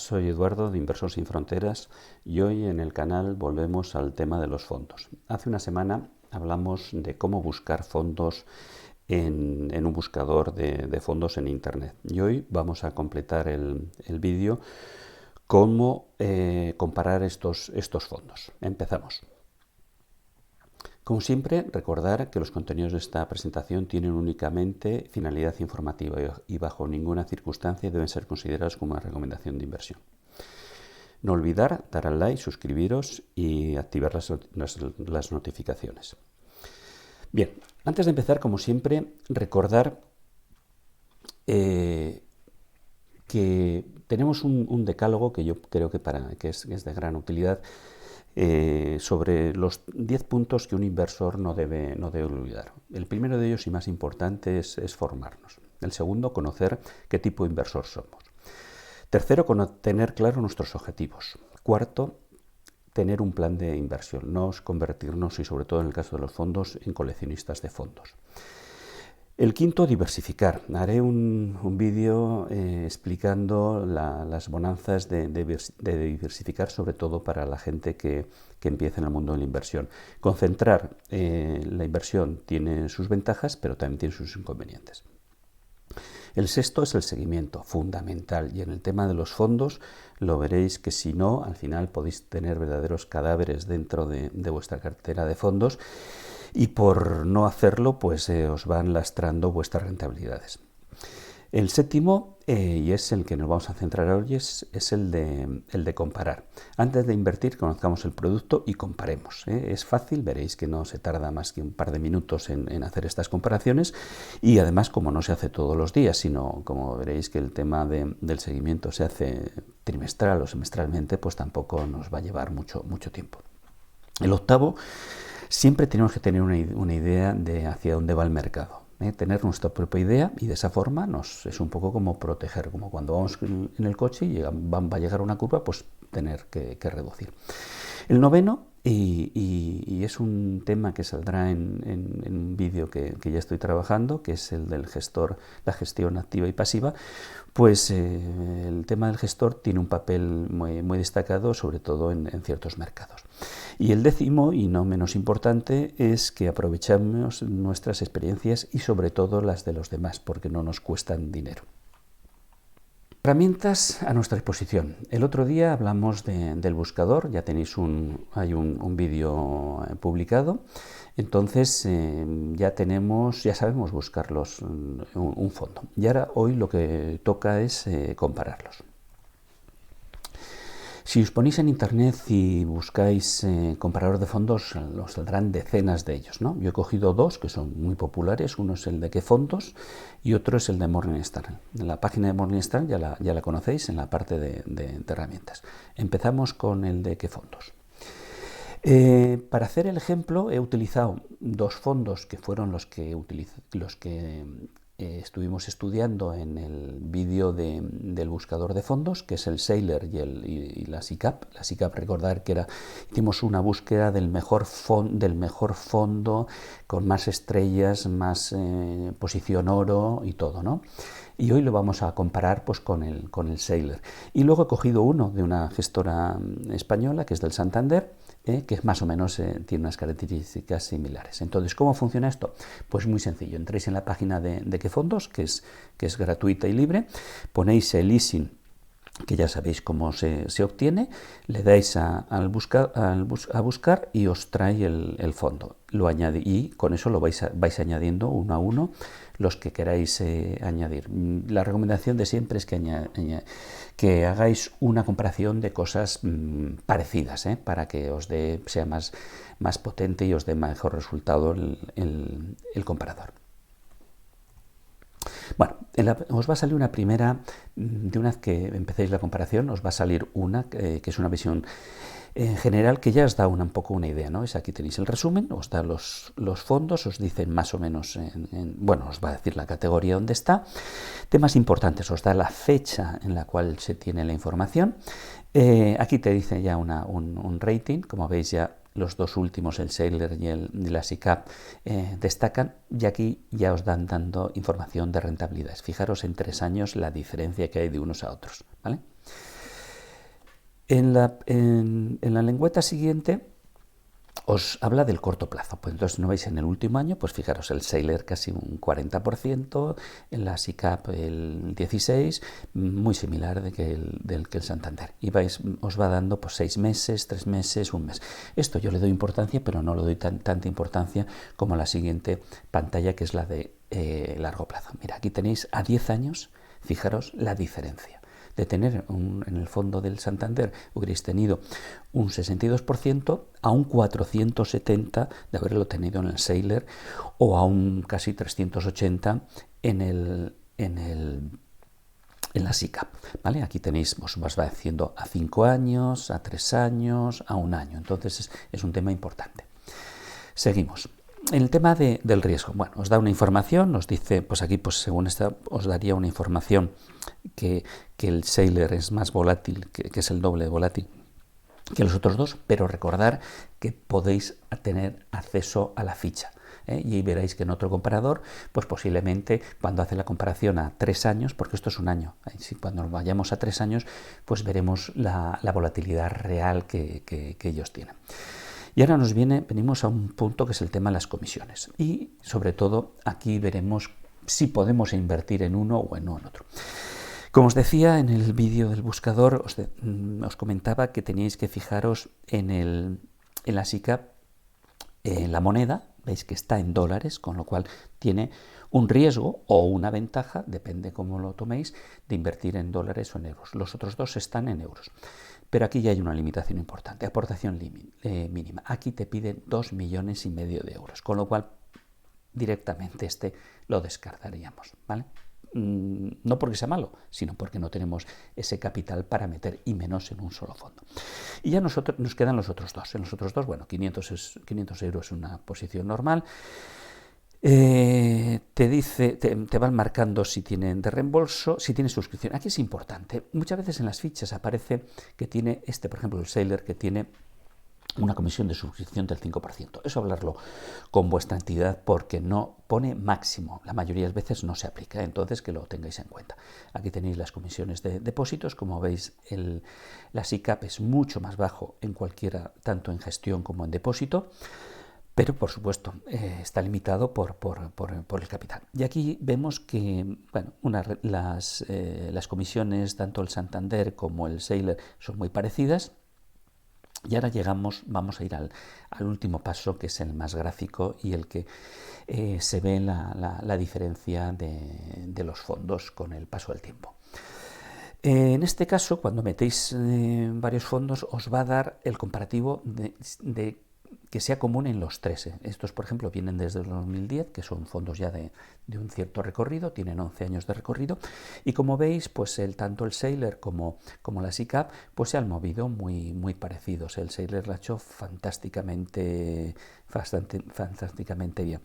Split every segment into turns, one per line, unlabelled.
soy Eduardo de Inversor Sin Fronteras y hoy en el canal volvemos al tema de los fondos. Hace una semana hablamos de cómo buscar fondos en un buscador de fondos en Internet y hoy vamos a completar el vídeo cómo comparar estos fondos. Empezamos. Como siempre, recordar que los contenidos de esta presentación tienen únicamente finalidad informativa y bajo ninguna circunstancia deben ser considerados como una recomendación de inversión. No olvidar dar al like, suscribiros y activar las notificaciones. Bien, antes de empezar, como siempre, recordar que tenemos un decálogo que yo creo que es de gran utilidad sobre los 10 puntos que un inversor no debe olvidar. El primero de ellos y más importante es formarnos. El segundo, conocer qué tipo de inversor somos. Tercero, tener claro nuestros objetivos. Cuarto, tener un plan de inversión, no convertirnos, y sobre todo en el caso de los fondos, en coleccionistas de fondos. El quinto, diversificar. Haré un vídeo explicando las bonanzas de diversificar, sobre todo para la gente que empieza en el mundo de la inversión. Concentrar la inversión tiene sus ventajas, pero también tiene sus inconvenientes. El sexto es el seguimiento, fundamental. Y en el tema de los fondos lo veréis que si no, al final podéis tener verdaderos cadáveres dentro de vuestra cartera de fondos. Y por no hacerlo, pues os van lastrando vuestras rentabilidades. El séptimo, y es el que nos vamos a centrar hoy, es el de comparar. Antes de invertir, conozcamos el producto y comparemos. Es fácil, veréis que no se tarda más que un par de minutos en hacer estas comparaciones y además, como no se hace todos los días, sino como veréis que el tema del seguimiento se hace trimestral o semestralmente, pues tampoco nos va a llevar mucho tiempo. El octavo, siempre tenemos que tener una idea de hacia dónde va el mercado. Tener nuestra propia idea y de esa forma es un poco como proteger, como cuando vamos en el coche y va a llegar una curva, pues tener que reducir. El noveno, y es un tema que saldrá en un vídeo que ya estoy trabajando, que es el del gestor, la gestión activa y pasiva, pues el tema del gestor tiene un papel muy destacado, sobre todo en ciertos mercados. Y el décimo, y no menos importante, es que aprovechamos nuestras experiencias y sobre todo las de los demás, porque no nos cuestan dinero. Herramientas a nuestra disposición. El otro día hablamos del buscador, ya tenéis hay un vídeo publicado, entonces ya sabemos buscarlos un fondo. Y ahora hoy lo que toca es compararlos. Si os ponéis en internet y buscáis comparador de fondos, os saldrán decenas de ellos, ¿no? Yo he cogido dos que son muy populares, uno es el de qué fondos y otro es el de Morningstar. En la página de Morningstar ya la conocéis en la parte de herramientas. Empezamos con el de qué fondos. Para hacer el ejemplo he utilizado dos fondos que fueron los que estuvimos estudiando en el vídeo del buscador de fondos, que es el Sailor y la SICAV. La SICAV, recordar que hicimos una búsqueda del mejor fondo con más estrellas, más posición oro y todo, ¿no? Y hoy lo vamos a comparar pues con el Sailor. Y luego he cogido uno de una gestora española, que es del Santander, que más o menos tiene unas características similares. Entonces, ¿cómo funciona esto? Pues muy sencillo. Entréis en la página de qué fondos, que es gratuita y libre, ponéis el ISIN, que ya sabéis cómo se obtiene, le dais a buscar y os trae el fondo. Y con eso lo vais añadiendo uno a uno los que queráis añadir. La recomendación de siempre es que hagáis una comparación de cosas parecidas, para que sea más potente y os dé mejor resultado el comparador. Bueno, os va a salir una primera, de una vez que empecéis la comparación, os va a salir una que es una visión general que ya os da un poco una idea, ¿no? Aquí tenéis el resumen, os da los fondos, os dicen más o menos, os va a decir la categoría donde está. Temas importantes, os da la fecha en la cual se tiene la información. Aquí te dice ya un rating, como veis ya los dos últimos, el Sailor y la SICAV, destacan, y aquí ya os dando información de rentabilidades. Fijaros en 3 años la diferencia que hay de unos a otros, ¿vale? En la lengüeta siguiente os habla del corto plazo. Pues entonces, no veis, en el último año, pues fijaros, el Sailor casi un 40%, en la SICAP el 16%, muy similar del que el Santander. Y os va dando pues 6 meses, 3 meses, un mes. Esto yo le doy importancia, pero no le doy tanta importancia como la siguiente pantalla, que es la de largo plazo. Mira, aquí tenéis a 10 años, fijaros la diferencia. De tener en el fondo del Santander hubierais tenido un 62% a un 470% de haberlo tenido en el Sailor, o a un casi 380% en la SICAP, ¿vale? Aquí tenéis, os va haciendo a 5 años, a 3 años, a 1 año. Entonces es un tema importante. Seguimos. En el tema del riesgo, bueno, os da una información, os dice, pues aquí, pues según esta, os daría una información que el Sailor es más volátil, que es el doble de volátil que los otros dos, pero recordar que podéis tener acceso a la ficha. Y ahí veréis que en otro comparador, pues posiblemente cuando hace la comparación a 3 años, porque esto es un año, cuando nos vayamos a 3 años, pues veremos la volatilidad real que ellos tienen. Y ahora venimos a un punto que es el tema de las comisiones. Y sobre todo aquí veremos si podemos invertir en uno o en otro. Como os decía en el vídeo del buscador, os comentaba que teníais que fijaros en la SICAP, la moneda, veis que está en dólares, con lo cual tiene un riesgo o una ventaja, depende cómo lo toméis, de invertir en dólares o en euros. Los otros dos están en euros. Pero aquí ya hay una limitación importante, aportación mínima. Aquí te piden 2,5 millones de euros, con lo cual directamente lo descartaríamos, ¿vale? No porque sea malo, sino porque no tenemos ese capital para meter, y menos en un solo fondo. Y ya nos quedan los otros dos. En los otros dos, bueno, 500 euros es una posición normal. Te van marcando si tienen de reembolso, si tiene suscripción. Aquí es importante. Muchas veces en las fichas aparece que tiene por ejemplo, el Sailor, que tiene una comisión de suscripción del 5%. Eso hablarlo con vuestra entidad, porque no pone máximo. La mayoría de veces no se aplica, entonces que lo tengáis en cuenta. Aquí tenéis las comisiones de depósitos. Como veis, la SICAP es mucho más bajo en cualquiera, tanto en gestión como en depósito. Pero, por supuesto, está limitado por el capital. Y aquí vemos que bueno, las comisiones, tanto el Santander como el Sailor, son muy parecidas. Y ahora vamos a ir al último paso, que es el más gráfico y el que se ve la diferencia de los fondos con el paso del tiempo. En este caso, cuando metéis varios fondos, os va a dar el comparativo de que sea común en los tres. Estos, por ejemplo, vienen desde el 2010, que son fondos ya de un cierto recorrido, tienen 11 años de recorrido, y como veis, pues tanto el Sailor como la SICAP pues se han movido muy parecidos. El Sailor lo ha hecho fantásticamente bien.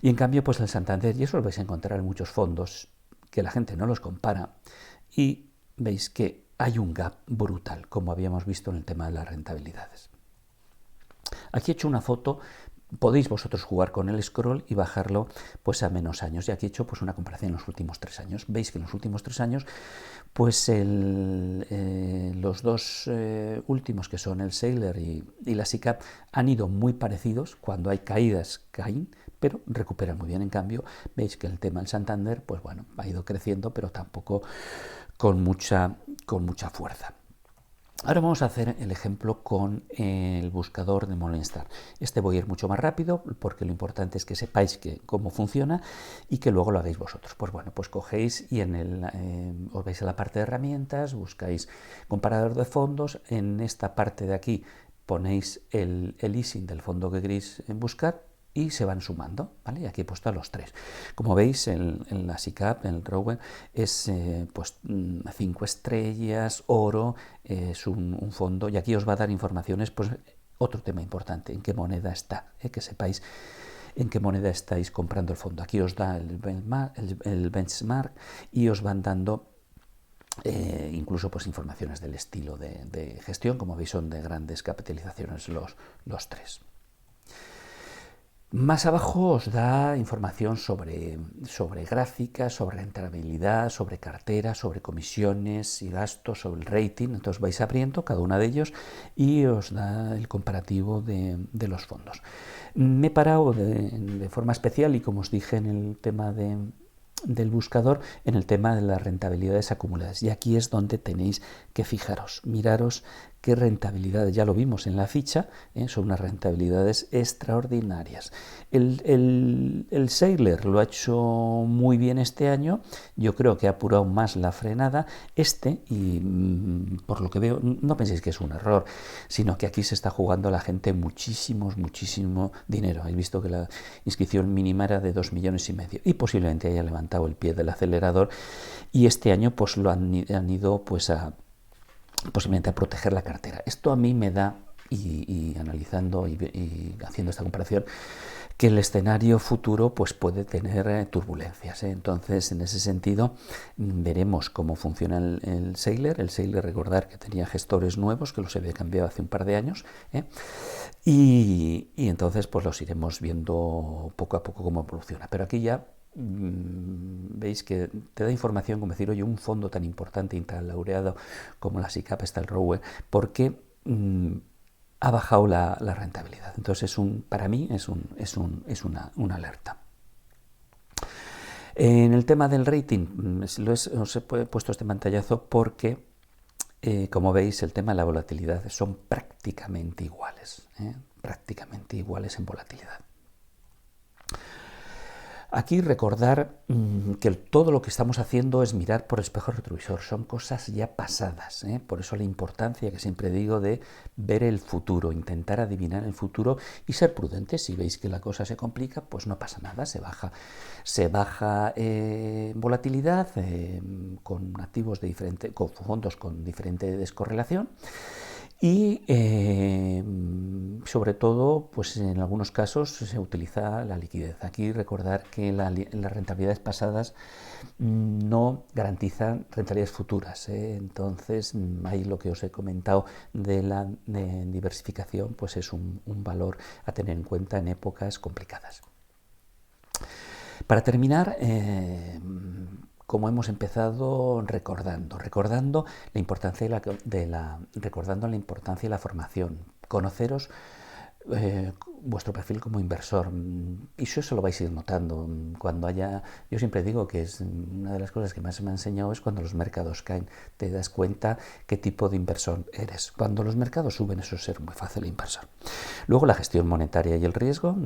Y en cambio, pues el Santander, y eso lo vais a encontrar en muchos fondos, que la gente no los compara, y veis que hay un gap brutal, como habíamos visto en el tema de las rentabilidades. Aquí he hecho una foto, podéis vosotros jugar con el scroll y bajarlo pues a menos años. Y aquí he hecho pues una comparación en los últimos 3 años. Veis que en los últimos 3 años, pues los dos últimos, que son el Sailor y la SICAP, han ido muy parecidos. Cuando hay caídas, caen, pero recuperan muy bien. En cambio, veis que el tema del Santander, pues bueno, ha ido creciendo, pero tampoco con mucha fuerza. Ahora vamos a hacer el ejemplo con el buscador de Morningstar. Voy a ir mucho más rápido, porque lo importante es que sepáis cómo funciona y que luego lo hagáis vosotros. Pues bueno, pues cogéis y os vais a la parte de herramientas, buscáis comparador de fondos. En esta parte de aquí ponéis el ISIN del fondo que queréis buscar, y se van sumando, ¿vale? Y aquí he puesto a los 3. Como veis, en la SICAP, en el Rowan, es pues 5 estrellas, oro, es un fondo, y aquí os va a dar informaciones, pues otro tema importante, en qué moneda está, que sepáis en qué moneda estáis comprando el fondo. Aquí os da el benchmark, y os van dando incluso pues informaciones del estilo de gestión. Como veis, son de grandes capitalizaciones los 3. Más abajo os da información sobre gráficas, sobre rentabilidad, sobre cartera, sobre comisiones y gastos, sobre el rating. Entonces vais abriendo cada uno de ellos y os da el comparativo de los fondos. Me he parado de forma especial y, como os dije en el tema del buscador, en el tema de las rentabilidades acumuladas, y aquí es donde tenéis que fijaros, miraros qué rentabilidades, ya lo vimos en la ficha, son unas rentabilidades extraordinarias. El Sailor lo ha hecho muy bien este año, yo creo que ha apurado más la frenada, y por lo que veo, no penséis que es un error, sino que aquí se está jugando la gente muchísimo dinero. Habéis visto que la inscripción mínima era de 2,5 millones y posiblemente haya levantado el pie del acelerador, y este año pues lo han ido pues posiblemente a proteger la cartera. Esto a mí me da, y analizando y haciendo esta comparación, que el escenario futuro pues puede tener turbulencias. Entonces, en ese sentido, veremos cómo funciona el Sailor. El Sailor, recordar que tenía gestores nuevos, que los había cambiado hace un par de años, y entonces pues los iremos viendo poco a poco cómo evoluciona. Pero aquí ya veis que te da información, como decir, oye, un fondo tan importante y tan laureado como la SICAP Stalrowe, porque ha bajado la rentabilidad. Entonces, para mí es una alerta. En el tema del rating, os he puesto este pantallazo porque, como veis, el tema de la volatilidad son prácticamente iguales en volatilidad. Aquí recordar que todo lo que estamos haciendo es mirar por espejo retrovisor, son cosas ya pasadas, por eso la importancia que siempre digo de ver el futuro, intentar adivinar el futuro y ser prudentes. Si veis que la cosa se complica, pues no pasa nada, se baja volatilidad con activos con fondos con diferente descorrelación. Y sobre todo, pues en algunos casos se utiliza la liquidez. Aquí recordar que las rentabilidades pasadas no garantizan rentabilidades futuras. Entonces, ahí lo que os he comentado de la diversificación, pues es un valor a tener en cuenta en épocas complicadas. Para terminar, como hemos empezado recordando la importancia de la formación, conoceros vuestro perfil como inversor, y eso lo vais a ir notando cuando yo siempre digo que es una de las cosas que más me ha enseñado es cuando los mercados caen, te das cuenta qué tipo de inversor eres. Cuando los mercados suben, eso es ser muy fácil inversor. Luego la gestión monetaria y el riesgo,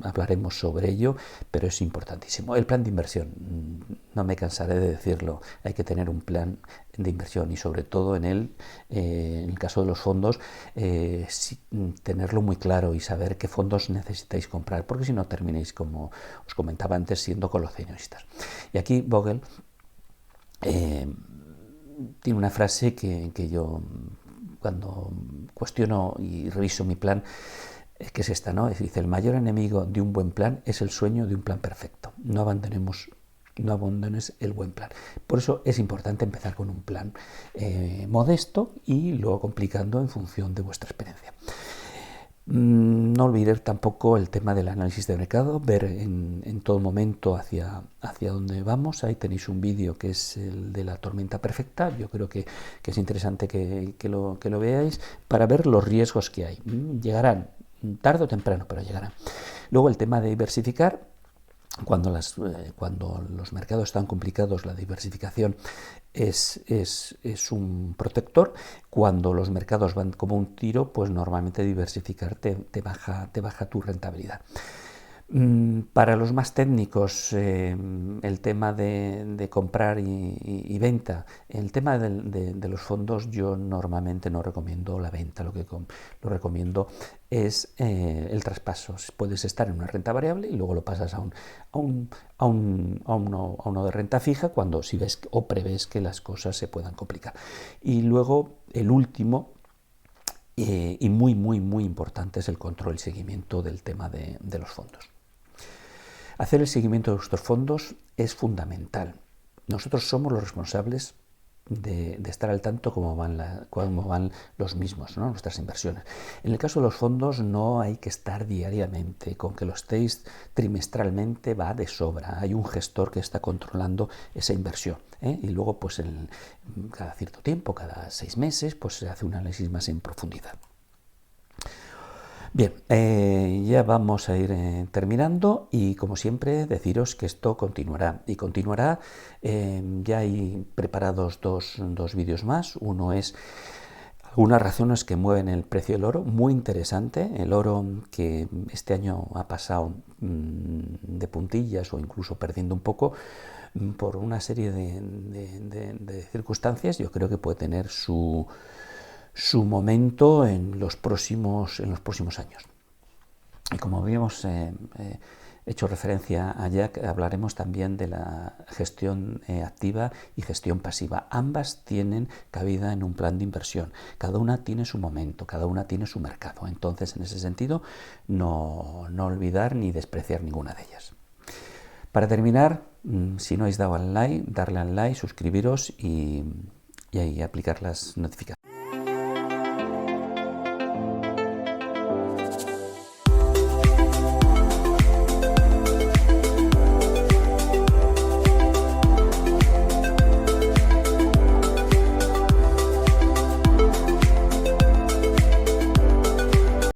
hablaremos sobre ello, pero es importantísimo. El plan de inversión, no me cansaré de decirlo, hay que tener un plan de inversión y sobre todo en el caso de los fondos, tenerlo muy claro y saber qué fondos necesitáis comprar, porque si no terminéis, como os comentaba antes, siendo colacionistas. Y aquí Bogle tiene una frase que yo, cuando cuestiono y reviso mi plan, que es esta, ¿no? Dice: el mayor enemigo de un buen plan es el sueño de un plan perfecto. No abandones el buen plan. Por eso es importante empezar con un plan modesto y luego complicando en función de vuestra experiencia. No olvidar tampoco el tema del análisis de mercado, ver en todo momento hacia dónde vamos. Ahí tenéis un vídeo que es el de la tormenta perfecta. Yo creo que es interesante que lo veáis para ver los riesgos que hay. Llegarán tarde o temprano, pero llegarán. Luego el tema de diversificar. Cuando los mercados están complicados, la diversificación es un protector. Cuando los mercados van como un tiro, pues normalmente diversificar te baja tu rentabilidad. Para los más técnicos, el tema de comprar y venta, el tema de los fondos, yo normalmente no recomiendo la venta, lo recomiendo es el traspaso. Puedes estar en una renta variable y luego lo pasas a uno de renta fija cuando si ves o prevés que las cosas se puedan complicar. Y luego el último y muy importante es el control y seguimiento del tema de los fondos. Hacer el seguimiento de nuestros fondos es fundamental. Nosotros somos los responsables de estar al tanto cómo van los mismos, ¿no? Nuestras inversiones. En el caso de los fondos no hay que estar diariamente, con que lo estéis trimestralmente va de sobra. Hay un gestor que está controlando esa inversión, ¿eh? Y luego pues cada cierto tiempo, cada 6 meses, pues se hace un análisis más en profundidad. Bien, ya vamos a ir terminando y como siempre deciros que esto continuará y continuará. Ya hay preparados dos vídeos más. Uno es algunas razones que mueven el precio del oro, muy interesante. El oro que este año ha pasado de puntillas o incluso perdiendo un poco por una serie de circunstancias, yo creo que puede tener su momento en los próximos años. Y como habíamos hecho referencia allá, hablaremos también de la gestión activa y gestión pasiva. Ambas tienen cabida en un plan de inversión. Cada una tiene su momento, cada una tiene su mercado. Entonces, en ese sentido, no olvidar ni despreciar ninguna de ellas. Para terminar, si no habéis dado al like, darle al like, suscribiros y aplicar las notificaciones.